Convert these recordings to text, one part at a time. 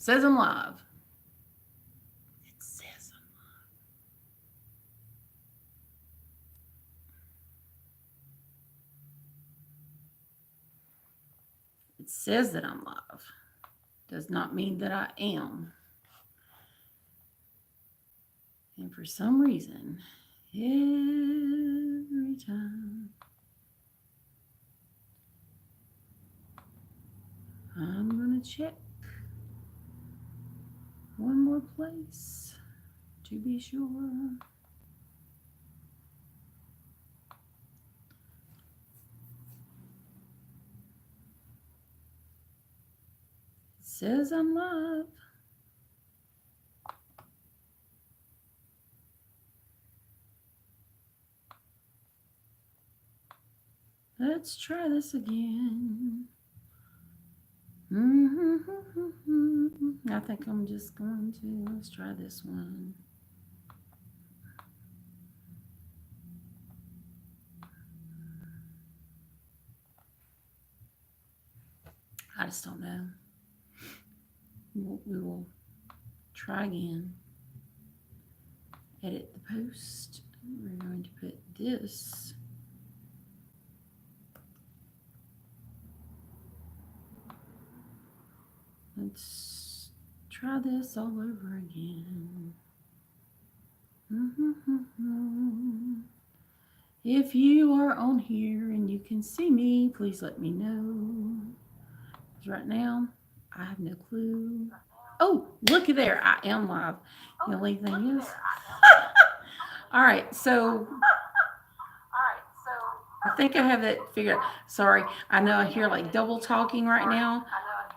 Says I'm live. It says it says that I'm live. Does not mean that I am. And for some reason, every time I'm going to check one more place to be sure. It says I'm live. Let's try this again. I think I'm just going to, let's try this one. I just don't know. We will try again. Edit the post. We're going to put this. Let's try this all over again. If you are on here and you can see me, please let me know. Because right now, I have no clue. Oh, look at there. I am live. The only thing is. All right, so I think I have that figured out. Sorry, I know I hear like double talking right now,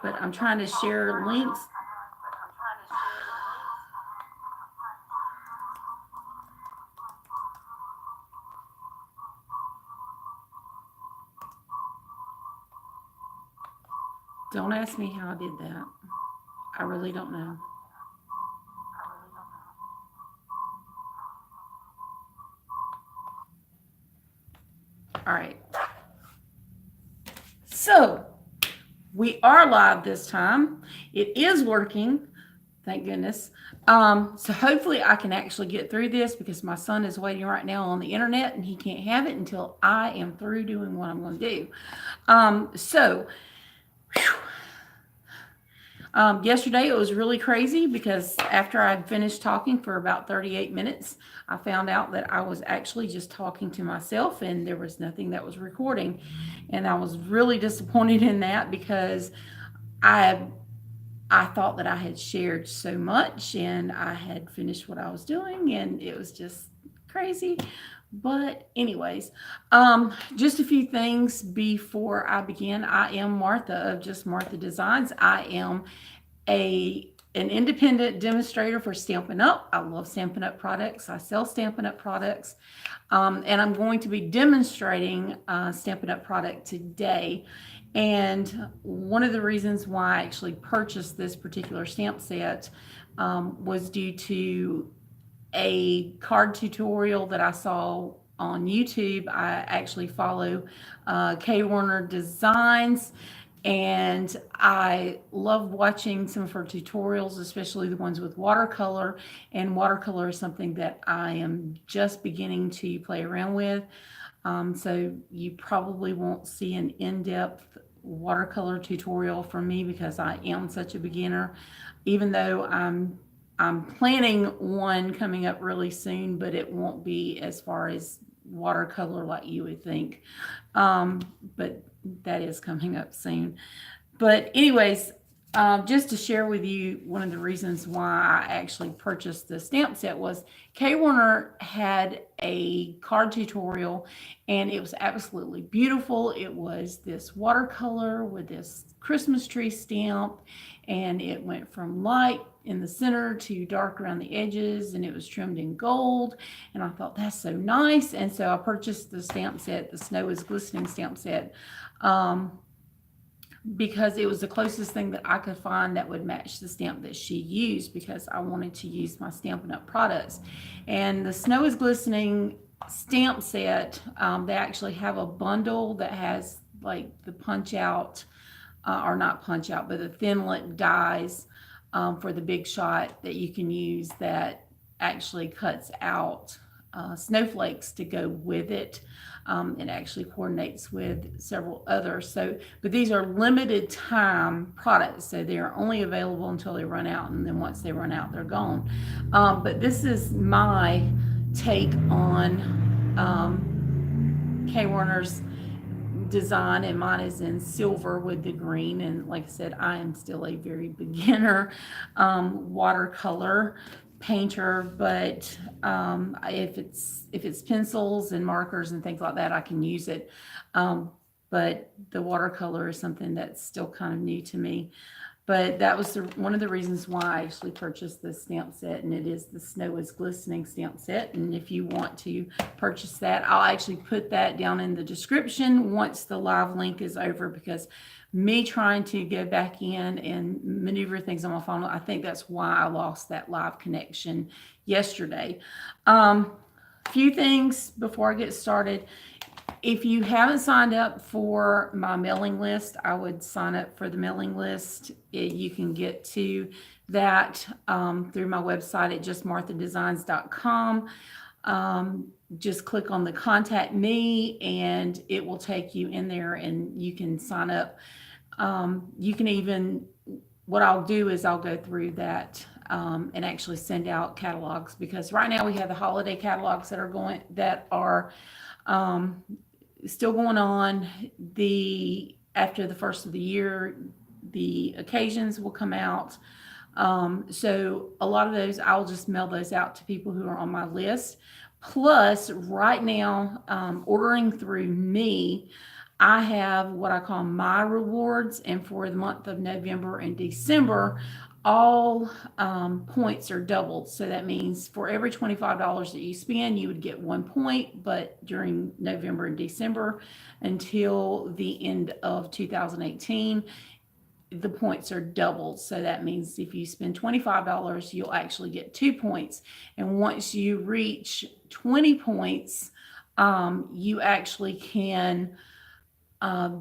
but I'm trying to share links. Don't ask me how I did that. I really don't know. All right. So we are live this time. It is working. Thank goodness. So hopefully I can actually get through this because my son is waiting right now on the internet and he can't have it until I am through doing what I'm going to do. Yesterday it was really crazy because after I finished talking for about 38 minutes, I found out that I was actually just talking to myself and there was nothing that was recording. And I was really disappointed in that because I thought that I had shared so much and I had finished what I was doing and it was just crazy. But anyways, just a few things before I begin. I am Martha of Just Martha Designs. I am an independent demonstrator for Stampin' Up. I love Stampin' Up products. I sell Stampin' Up products. And I'm going to be demonstrating Stampin' Up product today. And one of the reasons why I actually purchased this particular stamp set was due to a card tutorial that I saw on YouTube. I actually follow Kay Warner Designs, and I love watching some of her tutorials, especially the ones with watercolor. And watercolor is something that I am just beginning to play around with. So you probably won't see an in-depth watercolor tutorial from me because I am such a beginner, even though I'm planning one coming up really soon, but it won't be as far as watercolor like you would think. But that is coming up soon. But anyways, just to share with you, one of the reasons why I actually purchased the stamp set was Kay Warner had a card tutorial and it was absolutely beautiful. It was this watercolor with this Christmas tree stamp, and it went from light in the center to dark around the edges, and it was trimmed in gold. And I thought, that's so nice. And so I purchased the stamp set, the Snow is Glistening stamp set, because it was the closest thing that I could find that would match the stamp that she used, because I wanted to use my Stampin' Up products. And the Snow is Glistening stamp set, they actually have a bundle that has like the punch out, or not punch out, but the Thinlit dies for the big shot that you can use that actually cuts out snowflakes to go with it. It actually coordinates with several others. So, but these are limited time products, so they are only available until they run out, and then once they run out, they're gone. But this is my take on K Warner's design, and mine is in silver with the green. And like I said, I am still a very beginner watercolor painter, but if it's pencils and markers and things like that, I can use it. But the watercolor is something that's still kind of new to me. But that was one of the reasons why I actually purchased this stamp set, and it is the Snow is Glistening stamp set. And if you want to purchase that, I'll actually put that down in the description once the live link is over, because me trying to go back in and maneuver things on my phone, I think that's why I lost that live connection yesterday. Few things before I get started. If you haven't signed up for my mailing list, I would sign up for the mailing list. You can get to that through my website at justmarthadesigns.com. Just click on the contact me and it will take you in there and you can sign up. You can even, what I'll do is I'll go through that and actually send out catalogs, because right now we have the holiday catalogs that are still going on. After the first of the year, the occasions will come out. So a lot of those, I'll just mail those out to people who are on my list. Plus, right now, ordering through me, I have what I call my rewards, and for the month of November and December, all points are doubled. So that means for every $25 that you spend, you would get 1 point, but during November and December until the end of 2018, the points are doubled. So that means if you spend $25, you'll actually get 2 points. And once you reach 20 points, you actually can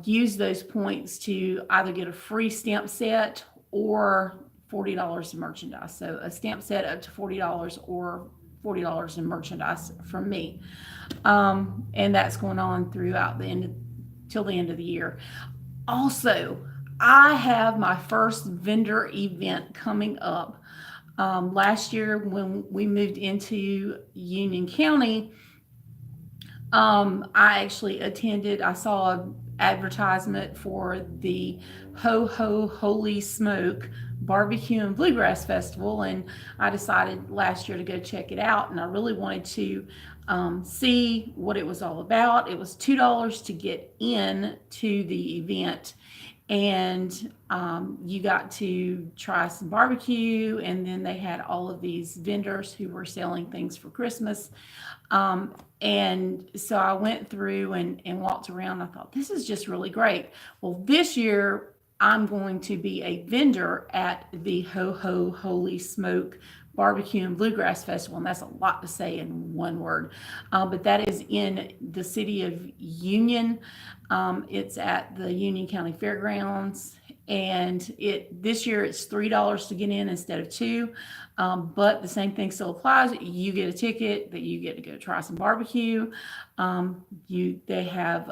use those points to either get a free stamp set or $40 in merchandise. So a stamp set up to $40 or $40 in merchandise from me. And that's going on throughout till the end of the year. Also, I have my first vendor event coming up. Last year when we moved into Union County, I actually I saw an advertisement for the Ho Ho Holy Smoke Barbecue and Bluegrass Festival, and I decided last year to go check it out, and I really wanted to see what it was all about. It was $2 to get in to the event, and you got to try some barbecue, and then they had all of these vendors who were selling things for Christmas. And so I went through and walked around. I thought, this is just really great. Well, this year I'm going to be a vendor at the Ho Ho Holy Smoke Barbecue and Bluegrass Festival, and that's a lot to say in one word. But that is in the city of Union. It's at the Union County Fairgrounds, and this year it's $3 to get in instead of $2. But the same thing still applies. You get a ticket that you get to go try some barbecue. They have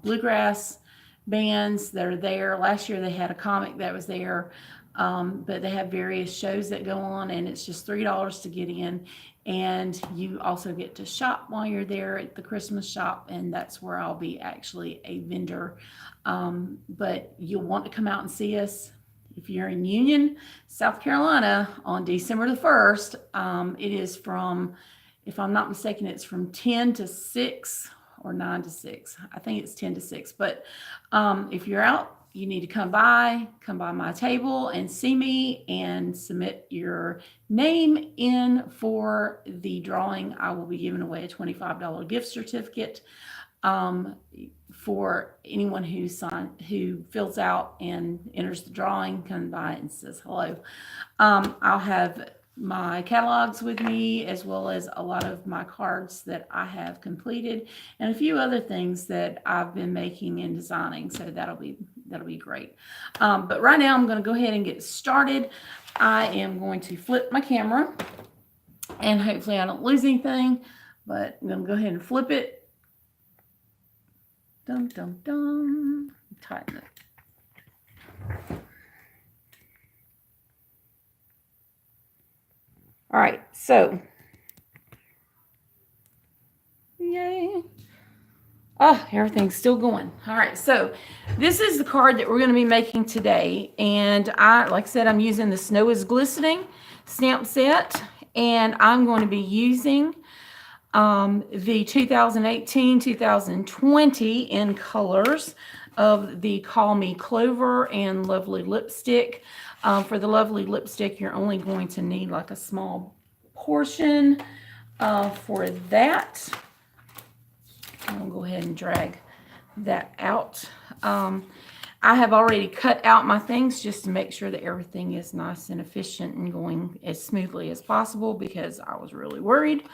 bluegrass bands that are there. Last year they had a comic that was there. But they have various shows that go on, and it's just $3 to get in. And you also get to shop while you're there at the Christmas shop, and that's where I'll be actually a vendor. But you'll want to come out and see us if you're in Union, South Carolina on December the 1st. It is from, if I'm not mistaken, it's from 10 to 6 or 9 to 6. I think it's 10 to 6. But if you're out, you need to come by my table and see me and submit your name in for the drawing. I will be giving away a $25 gift certificate for anyone who fills out and enters the drawing, comes by and says hello. I'll have my catalogs with me, as well as a lot of my cards that I have completed and a few other things that I've been making and designing. So that'll be that'll be great. But right now I'm going to go ahead and get started. I am going to flip my camera, and hopefully I don't lose anything, but I'm going to go ahead and flip it. Dum, dum, dum. Tighten it. All right, so, yay. Oh, everything's still going. All right, so this is the card that we're going to be making today. And like I said, I'm using the Snow is Glistening stamp set. And I'm going to be using the 2018-2020 in colors of the Call Me Clover and Lovely Lipstick. For the Lovely Lipstick, you're only going to need like a small portion for that. I'll go ahead and drag that out. I have already cut out my things just to make sure that everything is nice and efficient and going as smoothly as possible, because I was really worried.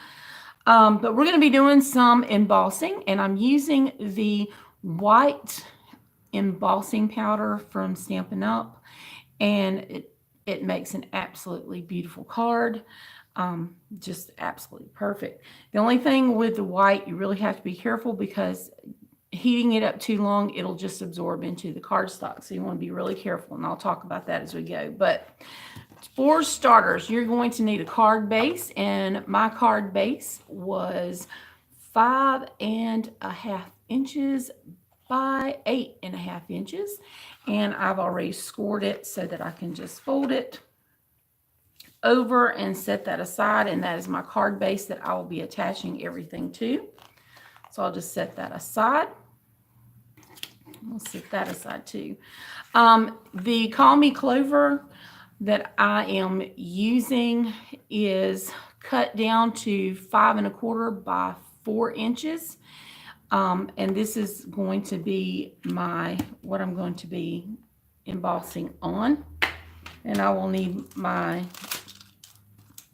But we're going to be doing some embossing, and I'm using the white embossing powder from Stampin' Up, and it makes an absolutely beautiful card. Just absolutely perfect. The only thing with the white, you really have to be careful, because heating it up too long, it'll just absorb into the cardstock. So you want to be really careful, and I'll talk about that as we go. But for starters, you're going to need a card base, and my card base was 5.5 inches by 8.5 inches, and I've already scored it so that I can just fold it over and set that aside, and that is my card base that I will be attaching everything to. So I'll just set that aside. I'll set that aside too. The Call Me Clover that I am using is cut down to 5.25 by 4 inches. And this is going to be what I'm going to be embossing on. And I will need my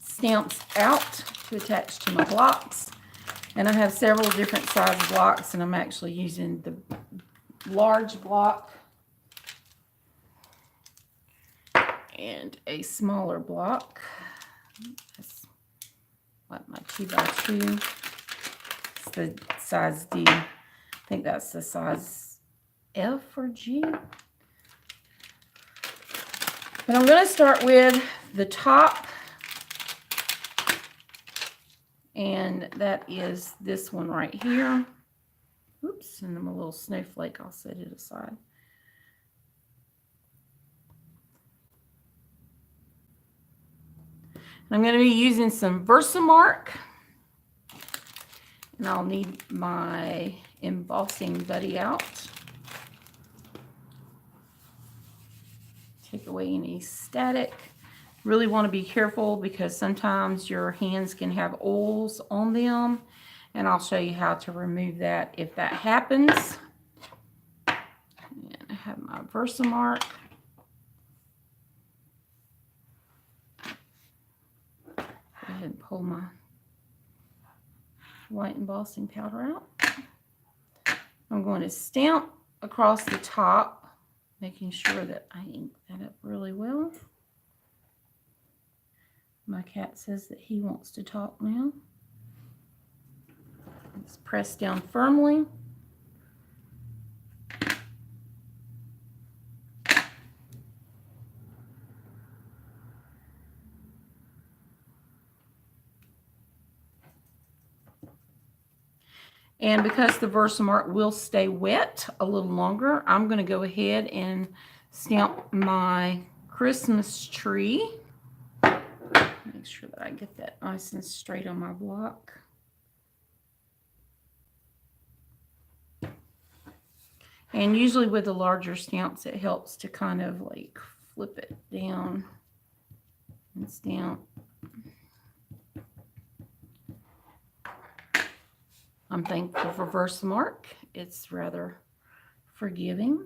stamps out to attach to my blocks. And I have several different size blocks, and I'm actually using the large block and a smaller block. That's like my 2x2. It's the size D. I think that's the size F or G. But I'm going to start with the top, and that is this one right here. Oops, and I'm a little snowflake. I'll set it aside. And I'm going to be using some Versamark, and I'll need my embossing buddy out. Take away any static. Really want to be careful, because sometimes your hands can have oils on them, and I'll show you how to remove that if that happens. And I have my Versamark. Go ahead and pull my white embossing powder out. I'm going to stamp across the top, making sure that I ink that up really well. My cat says that he wants to talk now. Let's press down firmly. And because the Versamark will stay wet a little longer, I'm going to go ahead and stamp my Christmas tree. Make sure that I get that nice and straight on my block. And usually with the larger stamps, it helps to kind of like flip it down and stamp. I'm thankful for Versamark. It's rather forgiving.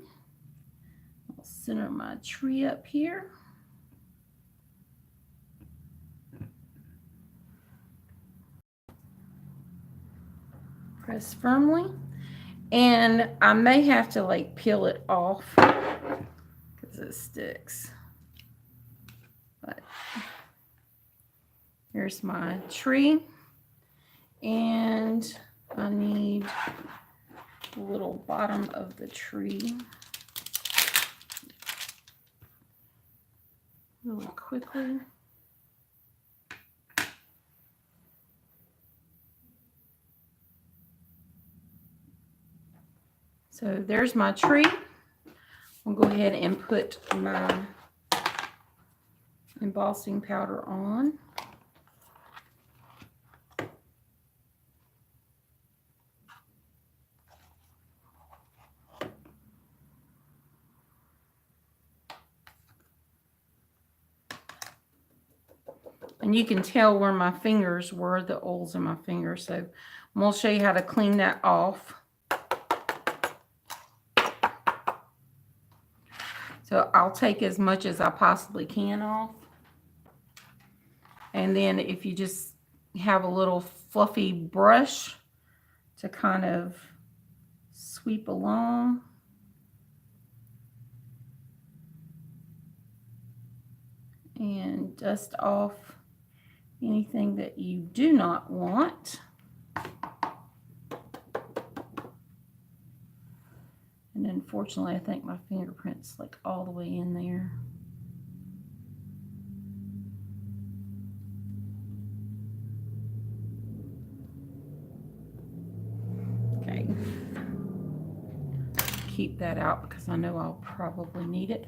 I'll center my tree up here. Press firmly. And I may have to like peel it off it sticks. But here's my tree, and I need the little bottom of the tree really quickly. So there's my tree. I'll go ahead and put my embossing powder on. And you can tell where my fingers were, the oils in my fingers. So I'm going to show you how to clean that off. So I'll take as much as I possibly can off. And then if you just have a little fluffy brush to kind of sweep along. And dust off anything that you do not want. And unfortunately, I think my fingerprint's like all the way in there. Okay. Keep that out because I know I'll probably need it.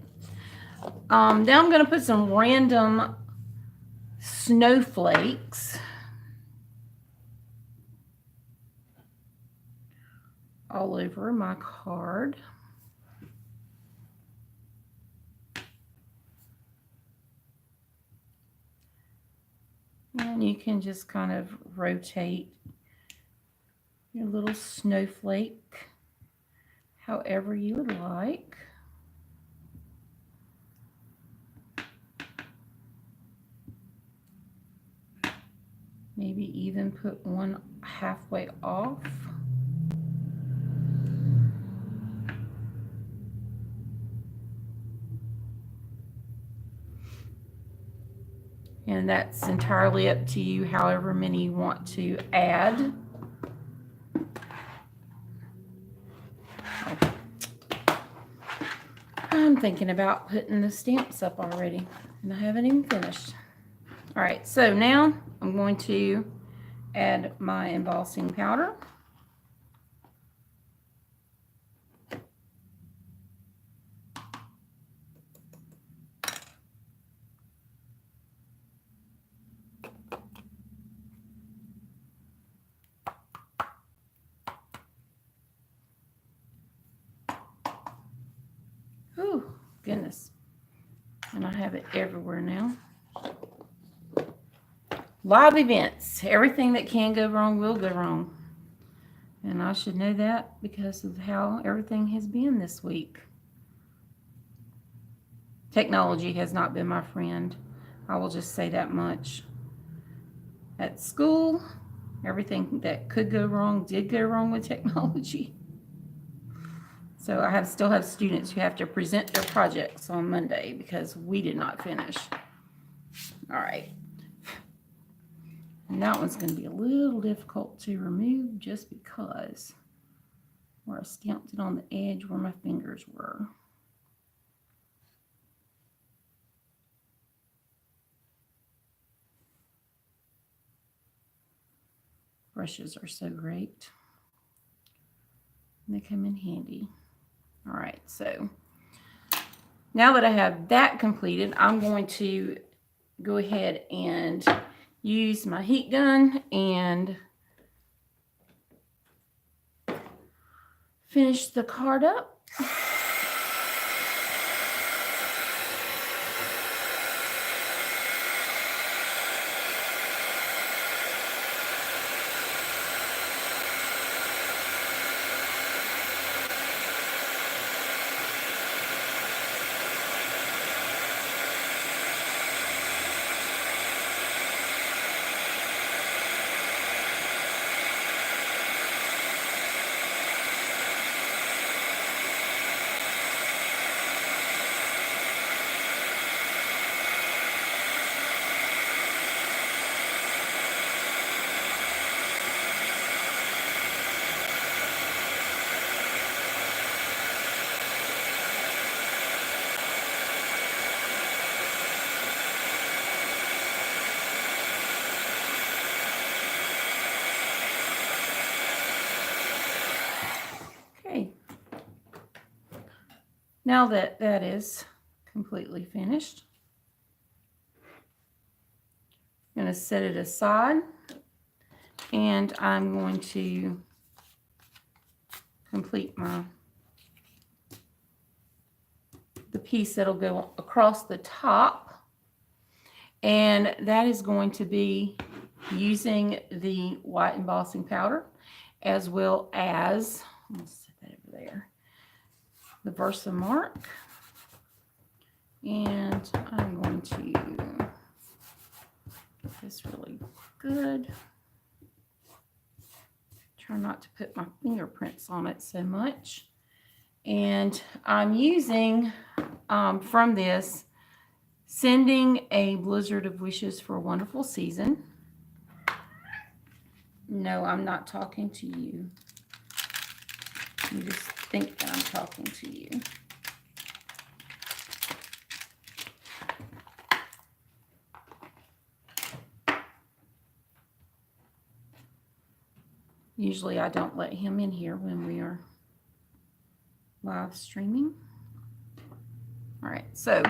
Now I'm going to put some random snowflakes all over my card. And you can just kind of rotate your little snowflake however you would like. Maybe even put one halfway off. And that's entirely up to you, however many you want to add. I'm thinking about putting the stamps up already, and I haven't even finished. All right, so now I'm going to add my embossing powder. Oh, goodness. And I have it everywhere now. Live events. Everything that can go wrong will go wrong. And I should know that because of how everything has been this week. Technology has not been my friend. I will just say that much. At school, everything that could go wrong did go wrong with technology. So I still have students who have to present their projects on Monday because we did not finish. All right. And that one's going to be a little difficult to remove just because where I stamped it on the edge where my fingers were. Brushes are so great. And they come in handy. All right, so now that I have that completed, I'm going to go ahead and use my heat gun and finish the card up. Now that that is completely finished, I'm going to set it aside, and I'm going to complete the piece that'll go across the top, and that is going to be using the white embossing powder, as well as, let's set that over there, the Versamark. And I'm going to get this really good. Try not to put my fingerprints on it so much. And I'm using from this, Sending a Blizzard of Wishes for a Wonderful Season. No, I'm not talking to you. You just think that I'm talking to you. Usually I don't let him in here when we are live streaming. All right, so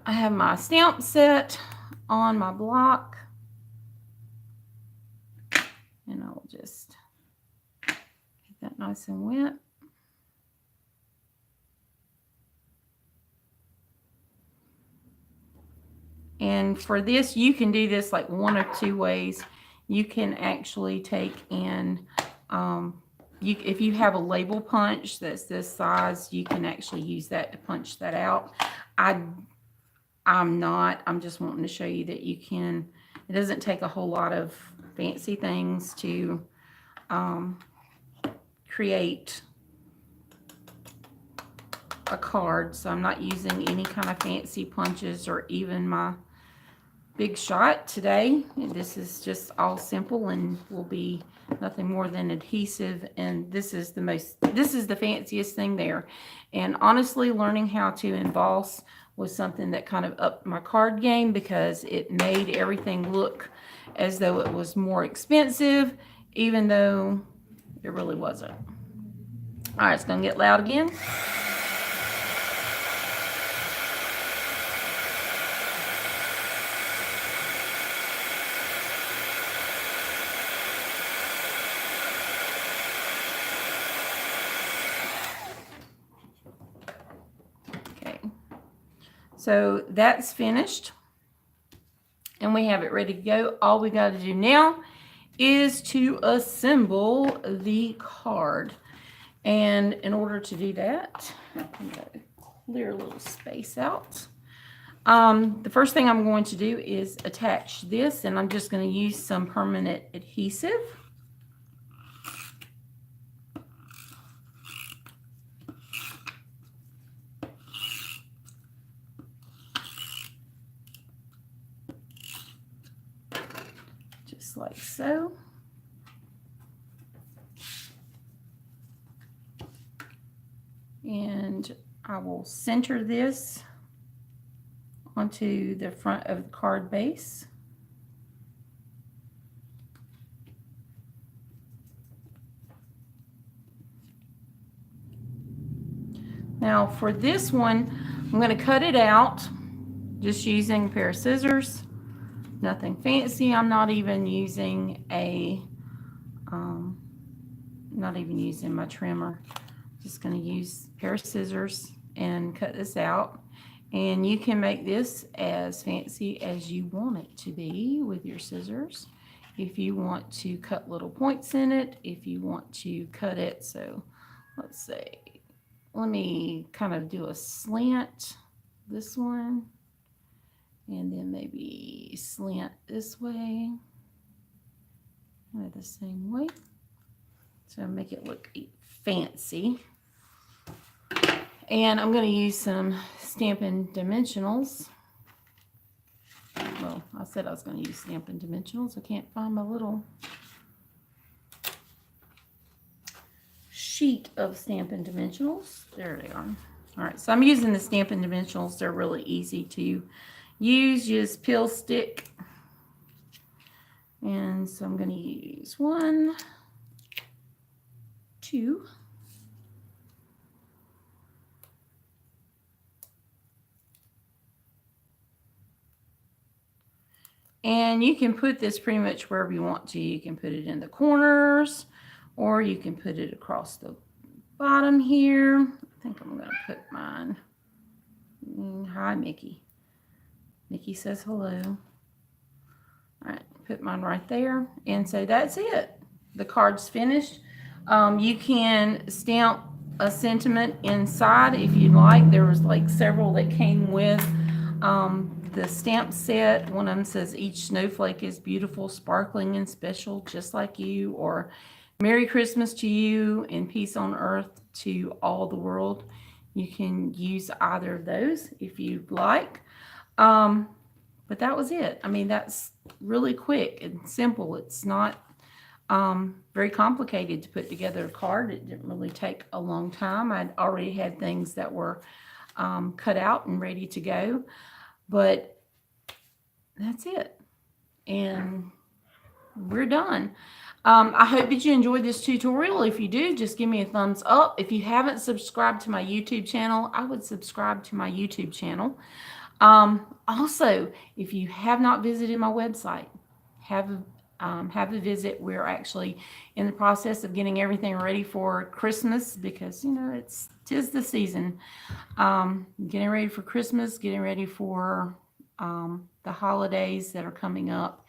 I have my stamp set on my block, and I'll just get that nice and wet. And for this, you can do this like one of two ways. You can actually take and if you have a label punch that's this size, you can actually use that to punch that out. I'm just wanting to show you that you can. It doesn't take a whole lot of fancy things to create a card. So I'm not using any kind of fancy punches or even my Big Shot today. This is just all simple and will be nothing more than adhesive, and this is the fanciest thing there. And honestly, learning how to emboss was something that kind of upped my card game, because it made everything look as though it was more expensive, even though it really wasn't. All right, it's gonna get loud again. So that's finished, and we have it ready to go. All we got to do now is to assemble the card. And in order to do that, I'm going to clear a little space out. The first thing I'm going to do is attach this, and I'm just going to use some permanent adhesive. Just like so. And I will center this onto the front of the card base. Now for this one, I'm going to cut it out just using a pair of scissors. Nothing fancy. I'm not even using my trimmer. Just going to use a pair of scissors and cut this out. And you can make this as fancy as you want it to be with your scissors. If you want to cut little points in it, if you want to cut it, so let's say, let me kind of do a slant, this one, and then maybe slant this way, the same way, so make it look fancy. And I'm going to use some Stampin' Dimensionals. Well, I said I was going to use Stampin' Dimensionals. I can't find my little sheet of Stampin' Dimensionals. There they are. All right, so I'm using the Stampin' Dimensionals. They're really easy to use. Just peel stick. And so I'm going to use 1, 2, And you can put this pretty much wherever you want to. You can put it in the corners, or you can put it across the bottom here. I think I'm going to put mine. Hi, Mickey. Mickey says hello. All right, put mine right there. And so that's it. The card's finished. You can stamp a sentiment inside if you'd like. There was like several that came with the stamp set. One of them says, each snowflake is beautiful, sparkling, and special, just like you, or Merry Christmas to you and peace on earth to all the world. You can use either of those if you'd like. But that was it. I mean, that's really quick and simple. It's not very complicated to put together a card. It didn't really take a long time. I'd already had things that were cut out and ready to go. But that's it. And we're done. I hope that you enjoyed this tutorial. If you do, just give me a thumbs up. If you haven't subscribed to my YouTube channel, I would subscribe to my YouTube channel. Also, if you have not visited my website, have a visit. We're actually in the process of getting everything ready for Christmas because, you know, tis the season. Getting ready for Christmas, getting ready for the holidays that are coming up.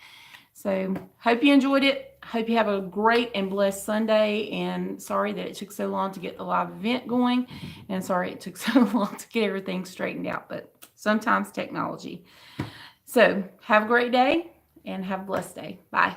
So hope you enjoyed it. Hope you have a great and blessed Sunday. And sorry that it took so long to get the live event going. And sorry it took so long to get everything straightened out. But sometimes technology. So have a great day and have a blessed day. Bye.